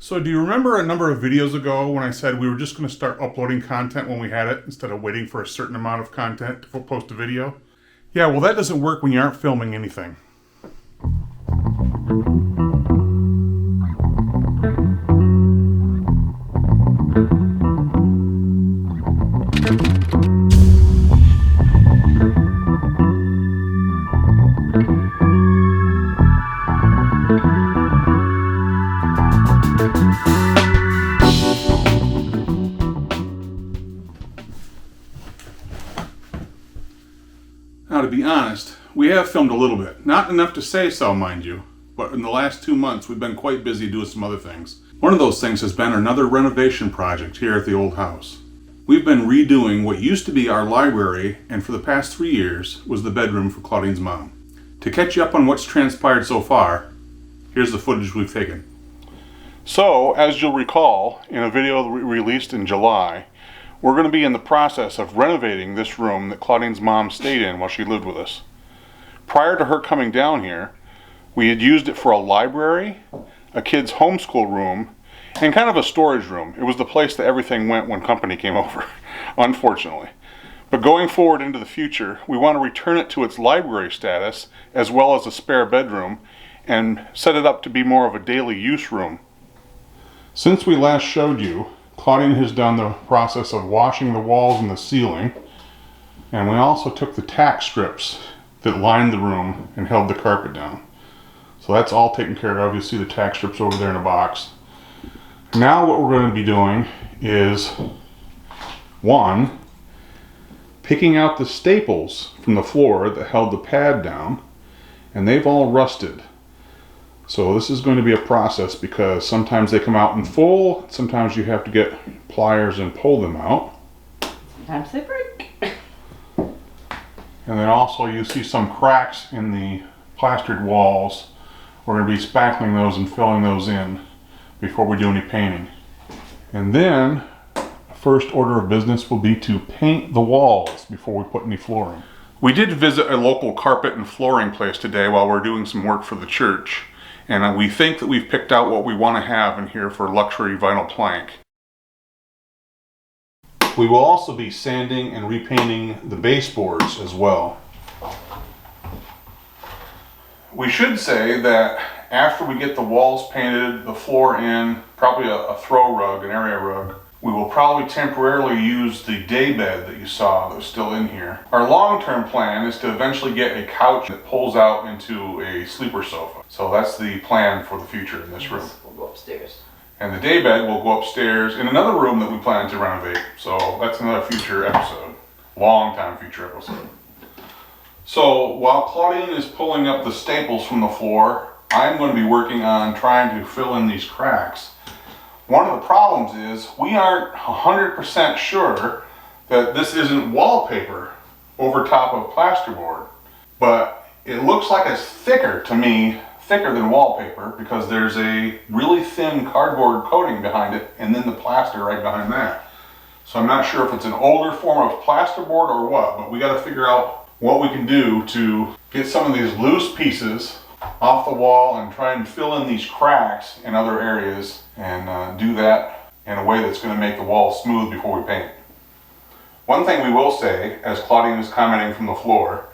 So do you remember a number of videos ago when I said we were just going to start uploading content when we had it instead of waiting for a certain amount of content to post a video? Yeah, well that doesn't work when you aren't filming anything. Now, to be honest, we have filmed a little bit. Not enough to say so, mind you, but in the last 2 months we've been quite busy doing some other things. One of those things has been another renovation project here at the old house. We've been redoing what used to be our library, and for the past 3 years was the bedroom for Claudine's mom. To catch you up on what's transpired so far, here's the footage we've taken. So, as you'll recall, in a video that we released in July, we're going to be in the process of renovating this room that Claudine's mom stayed in while she lived with us. Prior to her coming down here, we had used it for a library, a kid's homeschool room, and kind of a storage room. It was the place that everything went when company came over, unfortunately. But going forward into the future, we want to return it to its library status as well as a spare bedroom and set it up to be more of a daily use room. Since we last showed you, Claudine has done the process of washing the walls and the ceiling, and we also took the tack strips that lined the room and held the carpet down. So that's all taken care of. You see the tack strips over there in a box. Now what we're going to be doing is, one, picking out the staples from the floor that held the pad down, and they've all rusted. So this is going to be a process because sometimes they come out in full, sometimes you have to get pliers and pull them out. Sometimes they break. And then also you see some cracks in the plastered walls. We're going to be spackling those and filling those in before we do any painting. And then first order of business will be to paint the walls before we put any flooring. We did visit a local carpet and flooring place today while we're doing some work for the church. And we think that we've picked out what we want to have in here for luxury vinyl plank. We will also be sanding and repainting the baseboards as well. We should say that after we get the walls painted, the floor in, probably a throw rug, an area rug, we will probably temporarily use the day bed that you saw that was still in here. Our long-term plan is to eventually get a couch that pulls out into a sleeper sofa. So that's the plan for the future in this room. We'll go upstairs. And the day bed will go upstairs in another room that we plan to renovate. So that's another future episode. Long time future episode. So while Claudine is pulling up the staples from the floor, I'm going to be working on trying to fill in these cracks. One of the problems is we aren't 100% sure that this isn't wallpaper over top of plasterboard, but it looks like it's thicker to me, thicker than wallpaper, because there's a really thin cardboard coating behind it and then the plaster right behind that. So I'm not sure if it's an older form of plasterboard or what, but we got to figure out what we can do to get some of these loose pieces off the wall and try and fill in these cracks in other areas and do that in a way that's going to make the wall smooth before we paint. One thing we will say, as Claudine is commenting from the floor,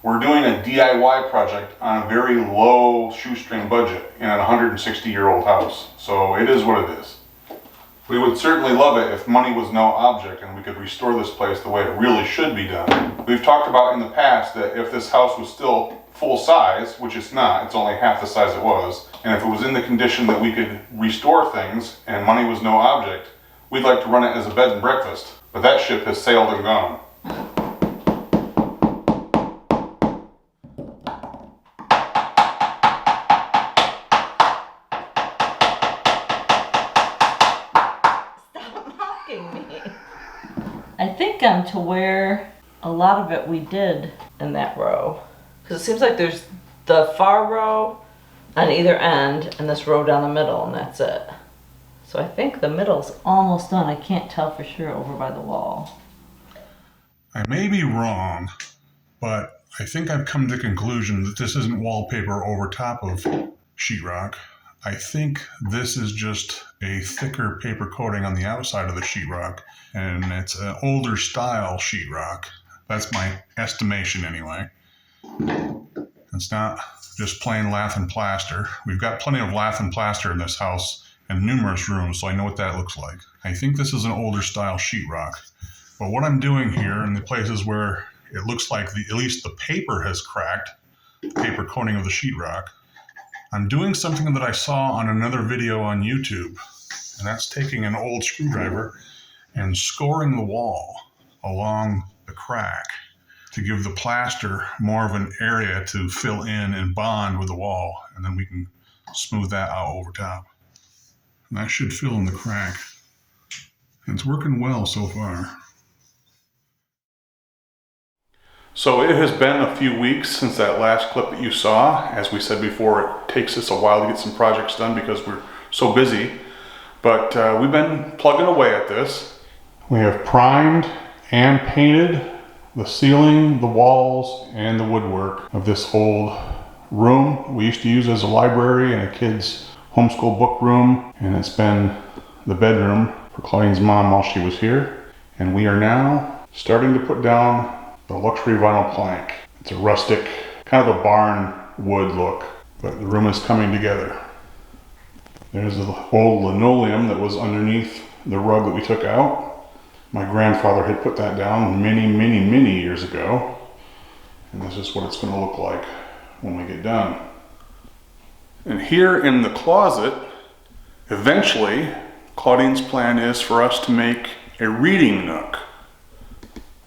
we're doing a DIY project on a very low shoestring budget in a 160-year-old house, so it is what it is. We would certainly love it if money was no object and we could restore this place the way it really should be done. We've talked about in the past that if this house was still full size, which it's not, it's only half the size it was, and if it was in the condition that we could restore things and money was no object, we'd like to run it as a bed and breakfast. But that ship has sailed and gone. Stop mocking me. I think I'm to where a lot of it we did in that row. Because it seems like there's the far row on either end and this row down the middle, and that's it. So I think the middle's almost done. I can't tell for sure over by the wall. I may be wrong, but I think I've come to the conclusion that this isn't wallpaper over top of sheetrock. I think this is just a thicker paper coating on the outside of the sheetrock, and it's an older style sheetrock. That's my estimation anyway. It's not just plain lath and plaster. We've got plenty of lath and plaster in this house and numerous rooms, so I know what that looks like. I think this is an older style sheetrock. But what I'm doing here in the places where it looks like at least the paper has cracked, the paper coating of the sheetrock, I'm doing something that I saw on another video on YouTube, and that's taking an old screwdriver and scoring the wall along the crack to give the plaster more of an area to fill in and bond with the wall, and then we can smooth that out over top. And that should fill in the crack. And it's working well so far. So it has been a few weeks since that last clip that you saw. As we said before, it takes us a while to get some projects done because we're so busy. But we've been plugging away at this. We have primed and painted the ceiling, the walls, and the woodwork of this old room we used to use as a library and a kid's homeschool book room. And it's been the bedroom for Claudine's mom while she was here. And we are now starting to put down the luxury vinyl plank. It's a rustic, kind of a barn wood look, but the room is coming together. There's the old linoleum that was underneath the rug that we took out. My grandfather had put that down many years ago. And this is what it's going to look like when we get done. And here in the closet, eventually, Claudine's plan is for us to make a reading nook.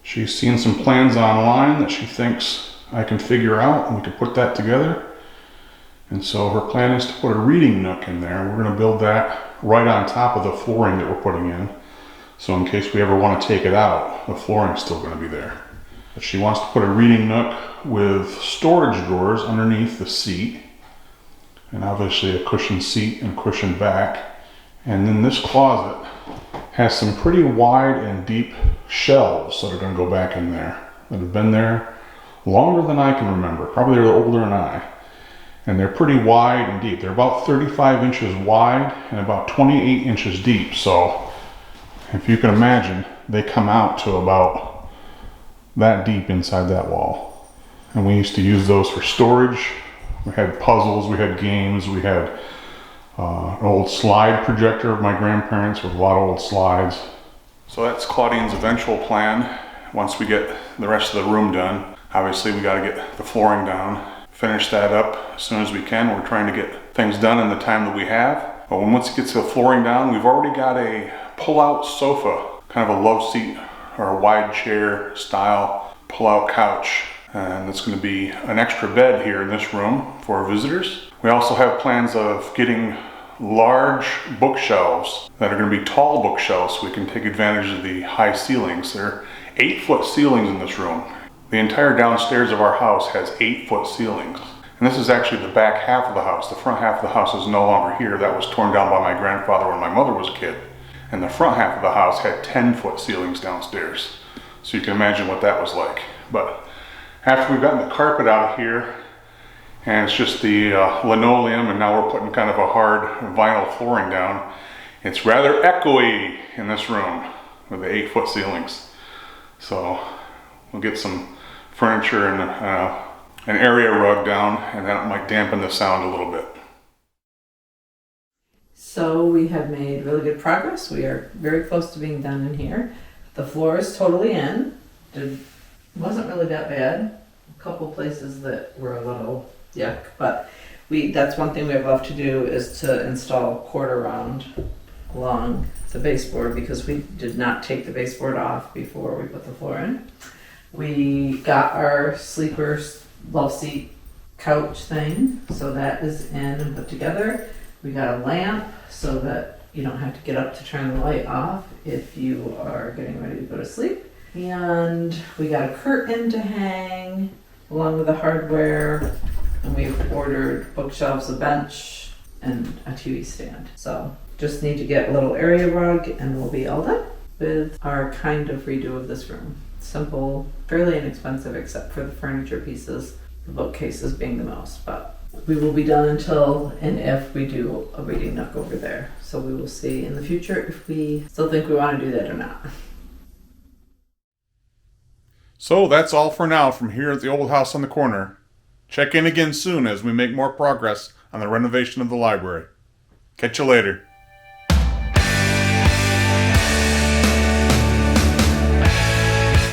She's seen some plans online that she thinks I can figure out, and we can put that together. And so her plan is to put a reading nook in there. We're going to build that right on top of the flooring that we're putting in. So in case we ever want to take it out, the flooring's still going to be there. But she wants to put a reading nook with storage drawers underneath the seat, and obviously a cushioned seat and cushioned back. And then this closet has some pretty wide and deep shelves that are going to go back in there, that have been there longer than I can remember. Probably they're older than I. And they're pretty wide and deep. They're about 35 inches wide and about 28 inches deep. So if you can imagine, they come out to about that deep inside that wall. And we used to use those for storage. We had puzzles, we had games, we had an old slide projector of my grandparents with a lot of old slides. So that's Claudine's eventual plan once we get the rest of the room done. Obviously we got to get the flooring down, finish that up as soon as we can. We're trying to get things done in the time that we have. But once it gets the flooring down, we've already got a pull-out sofa, kind of a love seat or a wide chair style pull-out couch. And it's going to be an extra bed here in this room for our visitors. We also have plans of getting large bookshelves that are going to be tall bookshelves so we can take advantage of the high ceilings. There are 8-foot ceilings in this room. The entire downstairs of our house has 8-foot ceilings. And this is actually the back half of the house. The front half of the house is no longer here. That was torn down by my grandfather when my mother was a kid. And the front half of the house had 10-foot ceilings downstairs. So you can imagine what that was like. But after we've gotten the carpet out of here, and it's just the linoleum, and now we're putting kind of a hard vinyl flooring down, it's rather echoey in this room with the 8-foot ceilings. So we'll get some furniture and an area rug down, and that might dampen the sound a little bit. So we have made really good progress. We are very close to being done in here. The floor is totally in. It wasn't really that bad. A couple places that were a little yuck, but that's one thing we have left to do is to install quarter round along the baseboard, because we did not take the baseboard off before we put the floor in. We got our sleeper love seat couch thing, so that is in and put together. We got a lamp so that you don't have to get up to turn the light off if you are getting ready to go to sleep. And we got a curtain to hang along with the hardware. And we've ordered bookshelves, a bench, and a TV stand. So just need to get a little area rug and we'll be all done with our kind of redo of this room. Simple, fairly inexpensive except for the furniture pieces, the bookcases being the most, but we will be done until and if we do a reading nook over there. So we will see in the future if we still think we want to do that or not. So that's all for now from here at the old house on the corner. Check in again soon as we make more progress on the renovation of the library. Catch you later.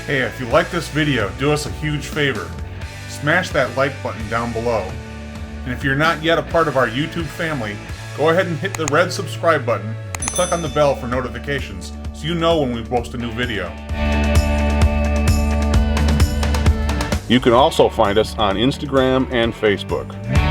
Hey, if you like this video, do us a huge favor. Smash that like button down below. And if you're not yet a part of our YouTube family, go ahead and hit the red subscribe button and click on the bell for notifications so you know when we post a new video. You can also find us on Instagram and Facebook.